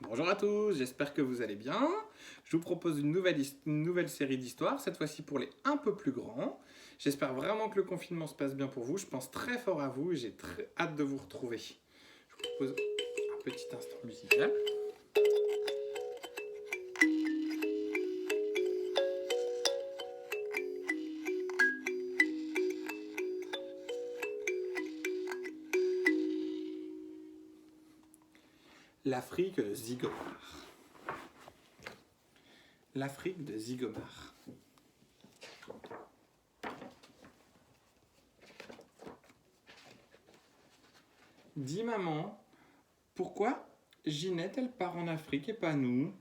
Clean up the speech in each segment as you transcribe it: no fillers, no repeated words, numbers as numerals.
Bonjour à tous, j'espère que vous allez bien. Je vous propose une nouvelle série d'histoires, cette fois-ci pour les un peu plus grands. J'espère vraiment que le confinement se passe bien pour vous. Je pense très fort à vous et j'ai très hâte de vous retrouver. Je vous propose un petit instant musical. L'Afrique de Zigomar. L'Afrique de Zigomar. Dis maman, pourquoi Ginette elle part en Afrique et pas nous?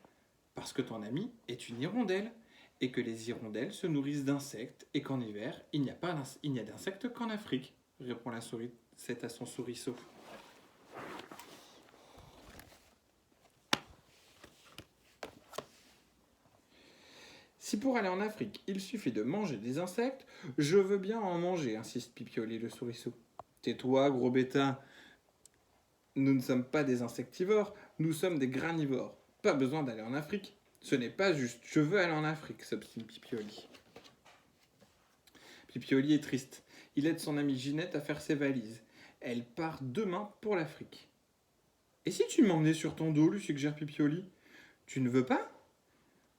Parce que ton ami est une hirondelle et que les hirondelles se nourrissent d'insectes et qu'en hiver il n'y a d'insectes qu'en Afrique, répond la souris. C'est à son souriceau. Si pour aller en Afrique, il suffit de manger des insectes, je veux bien en manger, insiste Pipioli le souriceau. Tais-toi, gros bêta. Nous ne sommes pas des insectivores, nous sommes des granivores. Pas besoin d'aller en Afrique. Ce n'est pas juste, je veux aller en Afrique, s'obstine Pipioli. Pipioli est triste. Il aide son amie Ginette à faire ses valises. Elle part demain pour l'Afrique. Et si tu m'emmenais sur ton dos, lui suggère Pipioli. Tu ne veux pas?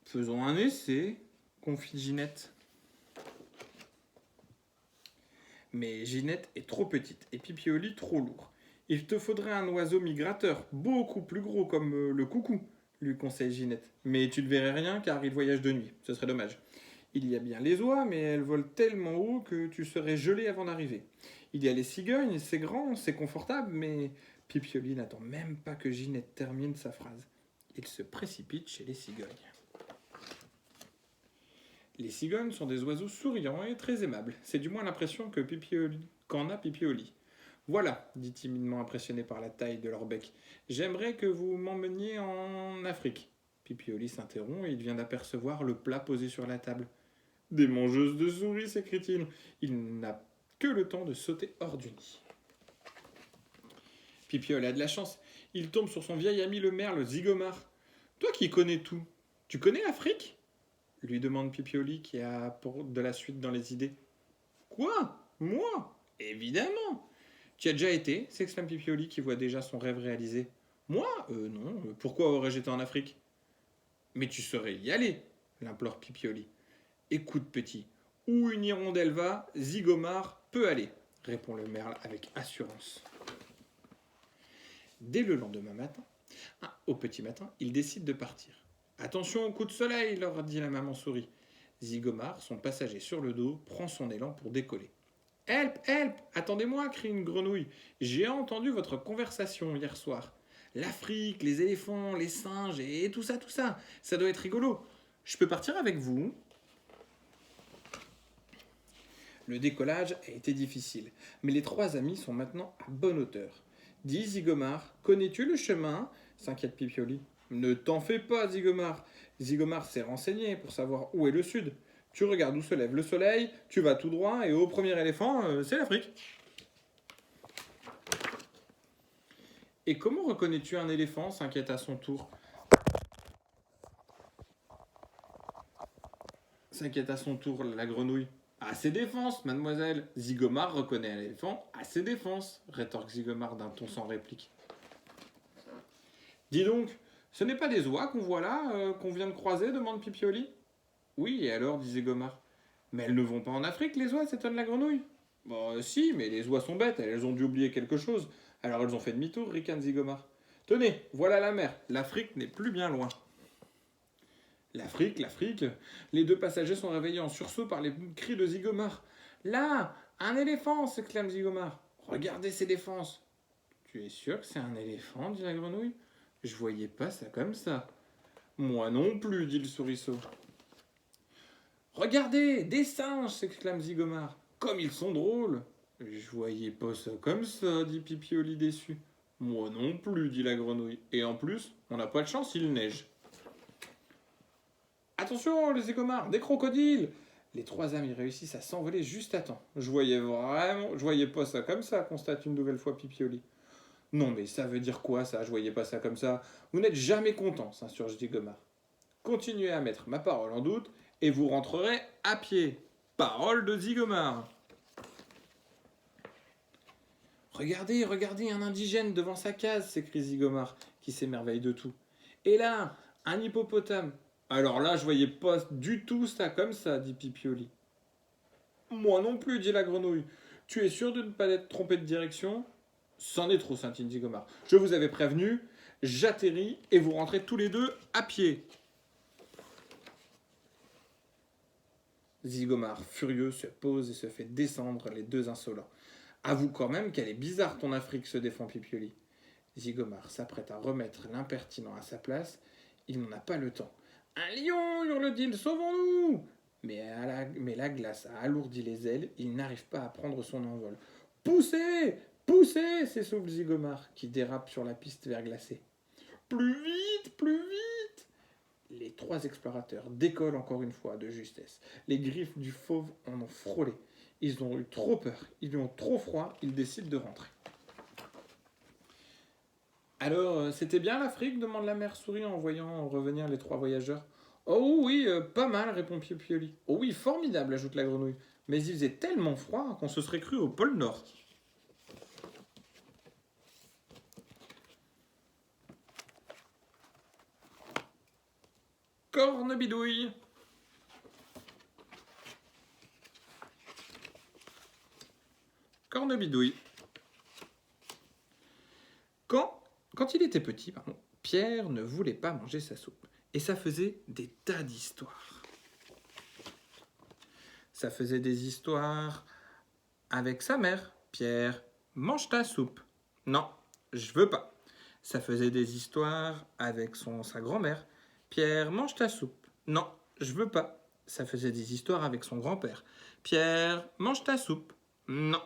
Faisons un essai, confie Ginette. Mais Ginette est trop petite et Pipioli trop lourd. Il te faudrait un oiseau migrateur, beaucoup plus gros comme le coucou, lui conseille Ginette. Mais tu ne verrais rien car il voyage de nuit, ce serait dommage. Il y a bien les oies, mais elles volent tellement haut que tu serais gelé avant d'arriver. Il y a les cigognes, c'est grand, c'est confortable, mais Pipioli n'attend même pas que Ginette termine sa phrase. Il se précipite chez les cigognes. Les cigognes sont des oiseaux souriants et très aimables. C'est du moins l'impression qu'en a Pipioli. Voilà, dit timidement impressionné par la taille de leur bec. J'aimerais que vous m'emmeniez en Afrique. Pipioli s'interrompt et il vient d'apercevoir le plat posé sur la table. Des mangeuses de souris, s'écrie-t-il. Il n'a que le temps de sauter hors du nid. Pipioli a de la chance. Il tombe sur son vieil ami le merle Zigomar. Toi qui connais tout, tu connais l'Afrique? Lui demande Pipioli qui a de la suite dans les idées. Quoi? Moi? Évidemment. Tu y as déjà été? S'exclame Pipioli qui voit déjà son rêve réalisé. Moi? Non. Pourquoi aurais-je été en Afrique? Mais tu saurais y aller, l'implore Pipioli. Écoute petit, où une hirondelle va, Zigomar peut aller, répond le merle avec assurance. Dès le lendemain matin, au petit matin, ils décident de partir. Attention au coup de soleil, leur dit la maman souris. Zigomar, son passager sur le dos, prend son élan pour décoller. Help, help, attendez-moi, crie une grenouille. J'ai entendu votre conversation hier soir. L'Afrique, les éléphants, les singes et tout ça, ça doit être rigolo. Je peux partir avec vous? Le décollage a été difficile, mais les trois amis sont maintenant à bonne hauteur. Dis Zigomar, connais-tu le chemin? S'inquiète Pipioli. Ne t'en fais pas, Zigomar. Zigomar s'est renseigné pour savoir où est le sud. Tu regardes où se lève le soleil, tu vas tout droit et au premier éléphant, c'est l'Afrique. Et comment reconnais-tu un éléphant? S'inquiète à son tour. S'inquiète à son tour la grenouille. À ses défenses, mademoiselle. Zigomar reconnaît un éléphant à ses défenses, rétorque Zigomar d'un ton sans réplique. Dis donc, ce n'est pas des oies qu'on voit là, qu'on vient de croiser, demande Pipioli. Oui, et alors, dit Zigomar. Mais elles ne vont pas en Afrique, les oies, s'étonne la grenouille. Bon, si, mais les oies sont bêtes, elles ont dû oublier quelque chose. Alors elles ont fait demi-tour, ricane Zigomar. Tenez, voilà la mer, l'Afrique n'est plus bien loin. L'Afrique, l'Afrique. Les deux passagers sont réveillés en sursaut par les cris de Zigomar. Là, un éléphant, s'exclame Zigomar. Regardez ses défenses. Tu es sûr que c'est un éléphant, dit la grenouille. Je voyais pas ça comme ça. Moi non plus, dit le souriceau. Regardez, des singes, s'exclame Zigomar. Comme ils sont drôles. Je voyais pas ça comme ça, dit Pipioli déçu. Moi non plus, dit la grenouille. Et en plus, on n'a pas de chance, il neige. Attention, les Zigomar, des crocodiles! Les trois amis réussissent à s'envoler juste à temps. Je voyais pas ça comme ça, constate une nouvelle fois Pipioli. Non, mais ça veut dire quoi, ça? Je voyais pas ça comme ça. Vous n'êtes jamais content, s'insurge Zigomar. Continuez à mettre ma parole en doute et vous rentrerez à pied. Parole de Zigomar. Regardez, regardez, un indigène devant sa case, s'écrie Zigomar, qui s'émerveille de tout. Et là, un hippopotame. Alors là, je voyais pas du tout ça comme ça, dit Pipioli. Moi non plus, dit la grenouille. Tu es sûr de ne pas être trompé de direction? C'en est trop, scintille Zigomar. Je vous avais prévenu, j'atterris et vous rentrez tous les deux à pied. Zigomar, furieux, se pose et se fait descendre les deux insolents. Avoue quand même qu'elle est bizarre ton Afrique, se défend Pipioli. Zigomar s'apprête à remettre l'impertinent à sa place. Il n'en a pas le temps. Un lion, hurle-t-il, sauvons-nous! Mais la glace a alourdi les ailes, il n'arrive pas à prendre son envol. Poussez! Poussez! S'essouffle Zigomar, qui dérape sur la piste verglacée. Plus vite! Plus vite! Les trois explorateurs décollent encore une fois de justesse. Les griffes du fauve en ont frôlé. Ils ont eu trop peur, ils ont trop froid, ils décident de rentrer. Alors, c'était bien l'Afrique demande la mère souris en voyant revenir les trois voyageurs. Oh oui, pas mal, répond Pioli. Oh oui, formidable, ajoute la grenouille. Mais il faisait tellement froid qu'on se serait cru au pôle Nord. Cornebidouille. Cornebidouille. Quand il était petit, Pierre ne voulait pas manger sa soupe. Et ça faisait des tas d'histoires. Ça faisait des histoires avec sa mère. Pierre, mange ta soupe. Non, je veux pas. Ça faisait des histoires avec sa grand-mère. Pierre, mange ta soupe. Non, je veux pas. Ça faisait des histoires avec son grand-père. Pierre, mange ta soupe. Non,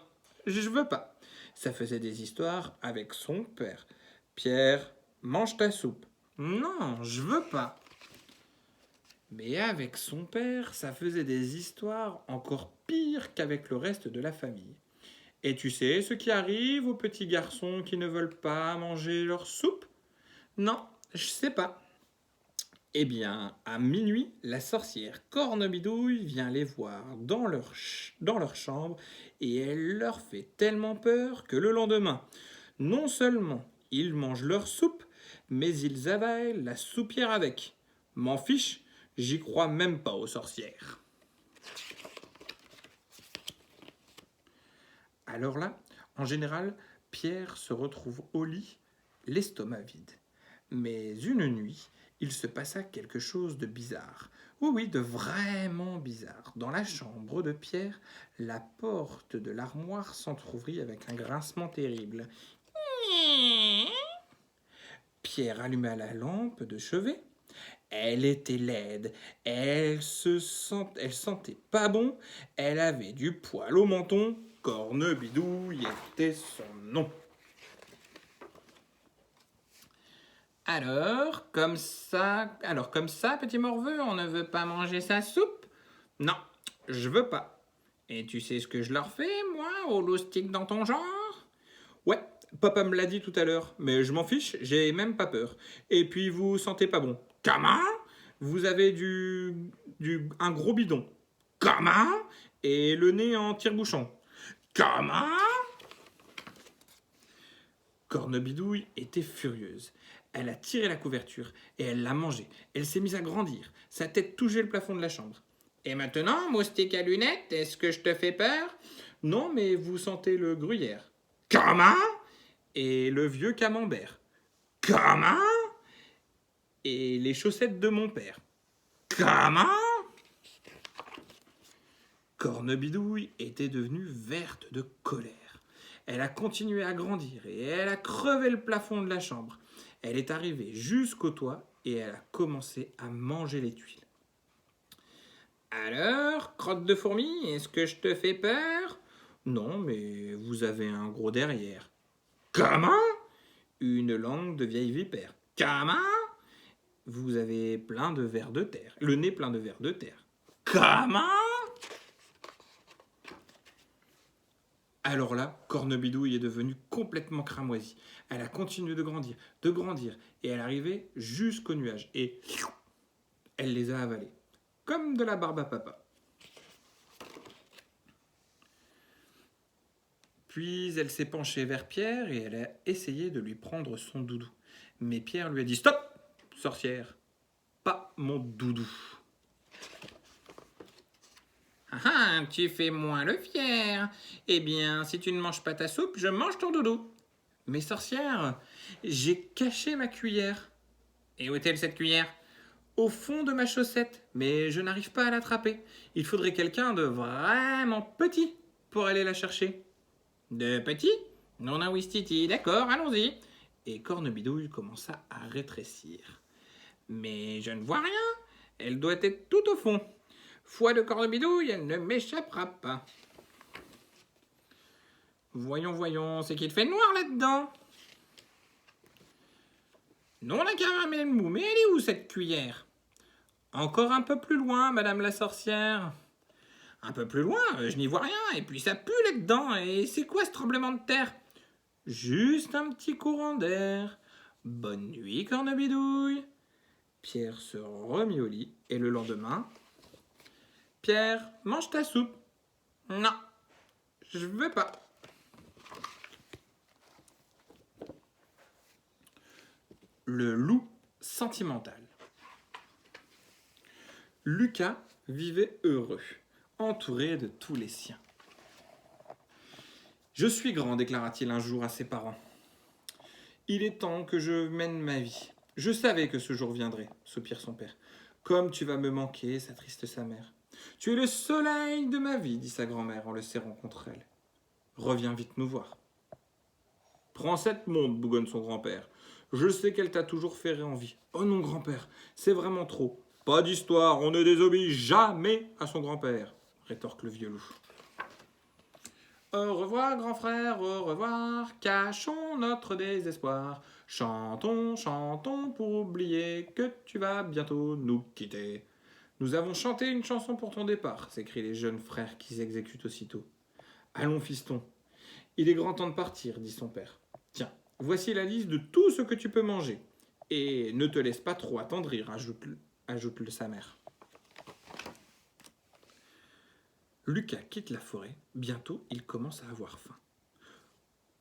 je veux pas. Ça faisait des histoires avec son père. Pierre, mange ta soupe. Non, je veux pas. Mais avec son père, ça faisait des histoires encore pires qu'avec le reste de la famille. Et tu sais ce qui arrive aux petits garçons qui ne veulent pas manger leur soupe? Non, je sais pas. Eh bien, à minuit, la sorcière Cornebidouille vient les voir dans leur chambre et elle leur fait tellement peur que le lendemain, non seulement ils mangent leur soupe, mais ils avalent la soupière avec. M'en fiche, j'y crois même pas aux sorcières. Alors là, en général, Pierre se retrouve au lit, l'estomac vide. Mais une nuit, il se passa quelque chose de bizarre. Oui, oui, de vraiment bizarre. Dans la chambre de Pierre, la porte de l'armoire s'entr'ouvrit avec un grincement terrible. Pierre alluma la lampe de chevet. Elle était laide, elle sentait pas bon, elle avait du poil au menton, Cornebidouille était son nom. Alors, comme ça, petit morveux, on ne veut pas manger sa soupe? Non, je veux pas. Et tu sais ce que je leur fais, moi, aux loustiques dans ton genre? Ouais, papa me l'a dit tout à l'heure, mais je m'en fiche, j'ai même pas peur. Et puis vous sentez pas bon. Comment? Vous avez un gros bidon. Comment? Et le nez en tire-bouchon. Comment? Cornebidouille était furieuse. Elle a tiré la couverture et elle l'a mangée. Elle s'est mise à grandir. Sa tête touchait le plafond de la chambre. Et maintenant, moustique à lunettes, est-ce que je te fais peur? Non, mais vous sentez le gruyère. Comment? Et le vieux camembert. Comment? Et les chaussettes de mon père. Comment? Cornebidouille était devenue verte de colère. Elle a continué à grandir et elle a crevé le plafond de la chambre. Elle est arrivée jusqu'au toit et elle a commencé à manger les tuiles. Alors, crotte de fourmi, est-ce que je te fais peur? Non, mais vous avez un gros derrière. Comment? Une langue de vieille vipère. Comment? Vous avez plein de vers de terre. Le nez plein de vers de terre. Comment? Alors là, Cornebidouille est devenue complètement cramoisie. Elle a continué de grandir, et elle arrivait jusqu'aux nuages. Et elle les a avalés, comme de la barbe à papa. Puis elle s'est penchée vers Pierre et elle a essayé de lui prendre son doudou. Mais Pierre lui a dit « Stop, sorcière, pas mon doudou !» Ah ah, tu fais moins le fier. Eh bien, si tu ne manges pas ta soupe, je mange ton doudou. Mais sorcière, j'ai caché ma cuillère. Et où est-elle cette cuillère? Au fond de ma chaussette, mais je n'arrive pas à l'attraper. Il faudrait quelqu'un de vraiment petit pour aller la chercher. De petit? Non, non, Wistiti, d'accord, allons-y. Et Cornebidouille commença à rétrécir. Mais je ne vois rien. Elle doit être tout au fond. Foi de Cornebidouille, elle ne m'échappera pas. Voyons, voyons, c'est qu'il fait noir là-dedans. Non, la caramel mou, mais elle est où cette cuillère? Encore un peu plus loin, madame la sorcière. Un peu plus loin, je n'y vois rien, et puis ça pue là-dedans, et c'est quoi ce tremblement de terre? Juste un petit courant d'air. Bonne nuit, Cornebidouille. Pierre se remit au lit, et le lendemain... Pierre, mange ta soupe. Non, je veux pas. Le loup sentimental. Lucas vivait heureux, entouré de tous les siens. Je suis grand, déclara-t-il un jour à ses parents. Il est temps que je mène ma vie. Je savais que ce jour viendrait, soupire son père. Comme tu vas me manquer, s'attriste sa mère. Tu es le soleil de ma vie, dit sa grand-mère en le serrant contre elle. Reviens vite nous voir. Prends cette montre, bougonne son grand-père. Je sais qu'elle t'a toujours fait envie. Oh non, grand-père, c'est vraiment trop. Pas d'histoire, on ne désobéit jamais à son grand-père, rétorque le vieux loup. Au revoir, grand frère, au revoir, cachons notre désespoir. Chantons, chantons pour oublier que tu vas bientôt nous quitter. Nous avons chanté une chanson pour ton départ, s'écrient les jeunes frères qui s'exécutent aussitôt. Allons, fiston, il est grand temps de partir, dit son père. Tiens, voici la liste de tout ce que tu peux manger. Et ne te laisse pas trop attendrir, ajoute sa mère. Lucas quitte la forêt. Bientôt, il commence à avoir faim.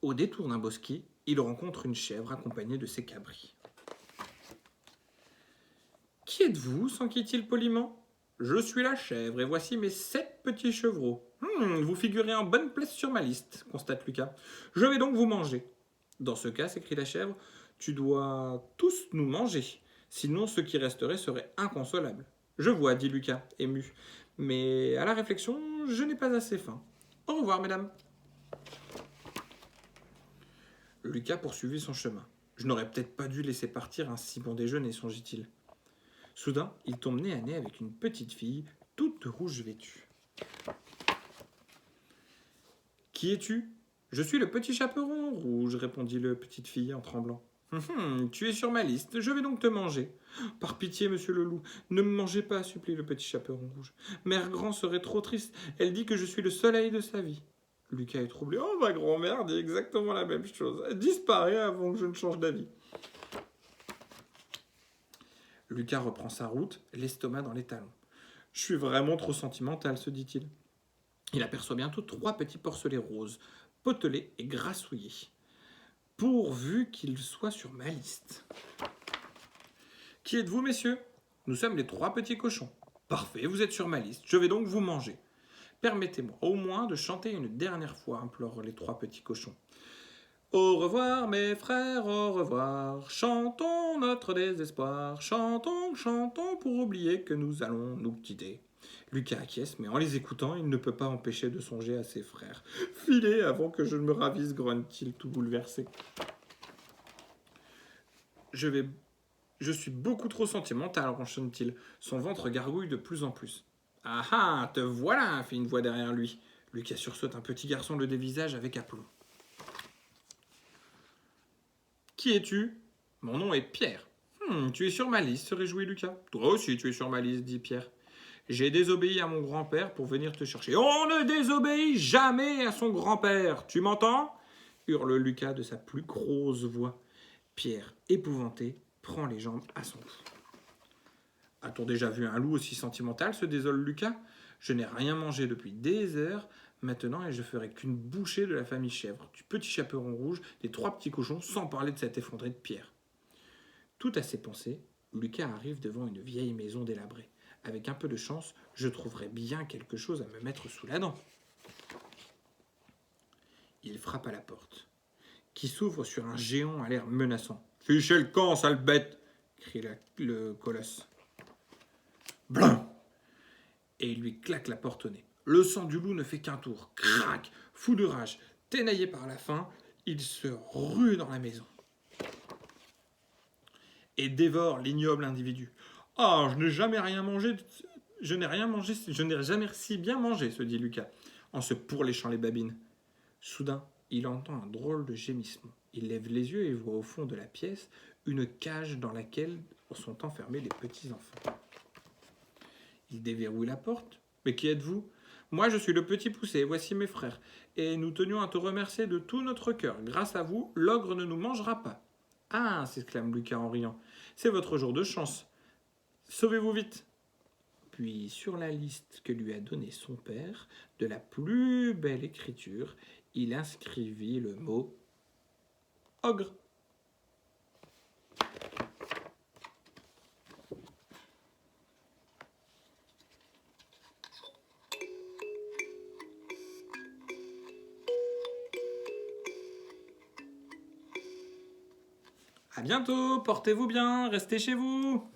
Au détour d'un bosquet, il rencontre une chèvre accompagnée de ses cabris. « Qui êtes-vous » s'enquit-il poliment. « Je suis la chèvre et voici mes 7 petits chevreaux. Vous figurez en bonne place sur ma liste, constate Lucas. Je vais donc vous manger. Dans ce cas, s'écrie la chèvre, tu dois tous nous manger. Sinon, ce qui resterait serait inconsolable. Je vois, dit Lucas, ému. Mais à la réflexion, je n'ai pas assez faim. Au revoir, mesdames. Lucas poursuivit son chemin. Je n'aurais peut-être pas dû laisser partir un si bon déjeuner, songeait-il. Soudain, il tombe nez à nez avec une petite fille, toute rouge vêtue. Qui es-tu ? Je suis le petit chaperon rouge, répondit la petite fille en tremblant. Tu es sur ma liste, je vais donc te manger. Par pitié, monsieur le loup, ne me mangez pas, supplie le petit chaperon rouge. Mère Grand serait trop triste, elle dit que je suis le soleil de sa vie. Lucas est troublé. Oh, ma grand-mère dit exactement la même chose. Elle disparaît avant que je ne change d'avis. Lucas reprend sa route, l'estomac dans les talons. Je suis vraiment trop sentimental, se dit-il. Il aperçoit bientôt 3 petits porcelets roses, potelés et grassouillés. Pourvu qu'ils soient sur ma liste. Qui êtes-vous, messieurs ? Nous sommes les 3 petits cochons. Parfait, vous êtes sur ma liste. Je vais donc vous manger. Permettez-moi au moins de chanter une dernière fois, implorent les 3 petits cochons. Au revoir, mes frères, au revoir. Chantons notre désespoir. Chantons, chantons pour oublier que nous allons nous quitter. Lucas acquiesce, mais en les écoutant, il ne peut pas empêcher de songer à ses frères. Filez avant que je ne me ravisse, grogne-t-il tout bouleversé. Je suis beaucoup trop sentimental, ronchonne-t-il. Son ventre gargouille de plus en plus. Ah ah, te voilà, fit une voix derrière lui. Lucas sursaute, un petit garçon le dévisage avec aplomb. Qui es-tu ? Mon nom est Pierre. Tu es sur ma liste, se réjouit Lucas. Toi aussi, tu es sur ma liste, dit Pierre. J'ai désobéi à mon grand-père pour venir te chercher. On ne désobéit jamais à son grand-père, tu m'entends? Hurle Lucas de sa plus grosse voix. Pierre, épouvanté, prend les jambes à son cou. A-t-on déjà vu un loup aussi sentimental, se désole Lucas? Je n'ai rien mangé depuis des heures maintenant et je ferai qu'une bouchée de la famille chèvre, du petit chaperon rouge, des 3 petits cochons, sans parler de cet effondré de Pierre. Tout à ses pensées, Lucas arrive devant une vieille maison délabrée. Avec un peu de chance, je trouverai bien quelque chose à me mettre sous la dent. Il frappe à la porte, qui s'ouvre sur un géant à l'air menaçant. « Fichez le camp, sale bête !» crie le colosse. Blanc! Et il lui claque la porte au nez. Le sang du loup ne fait qu'un tour. Crac! Fou de rage, ténaillé par la faim, il se rue dans la maison et dévore l'ignoble individu. « Ah, je n'ai jamais rien mangé, je n'ai jamais si bien mangé, se dit Lucas, en se pourléchant les babines. Soudain, il entend un drôle de gémissement. Il lève les yeux et voit au fond de la pièce une cage dans laquelle sont enfermés les petits-enfants. Il déverrouille la porte. « Mais qui êtes-vous ? Moi, je suis le petit poussé, voici mes frères. Et nous tenions à te remercier de tout notre cœur. Grâce à vous, l'ogre ne nous mangera pas. »« Ah !» s'exclame Lucas en riant. « C'est votre jour de chance. Sauvez-vous vite !» Puis, sur la liste que lui a donnée son père, de la plus belle écriture, il inscrivit le mot « ogre ». À bientôt, portez-vous bien, restez chez vous.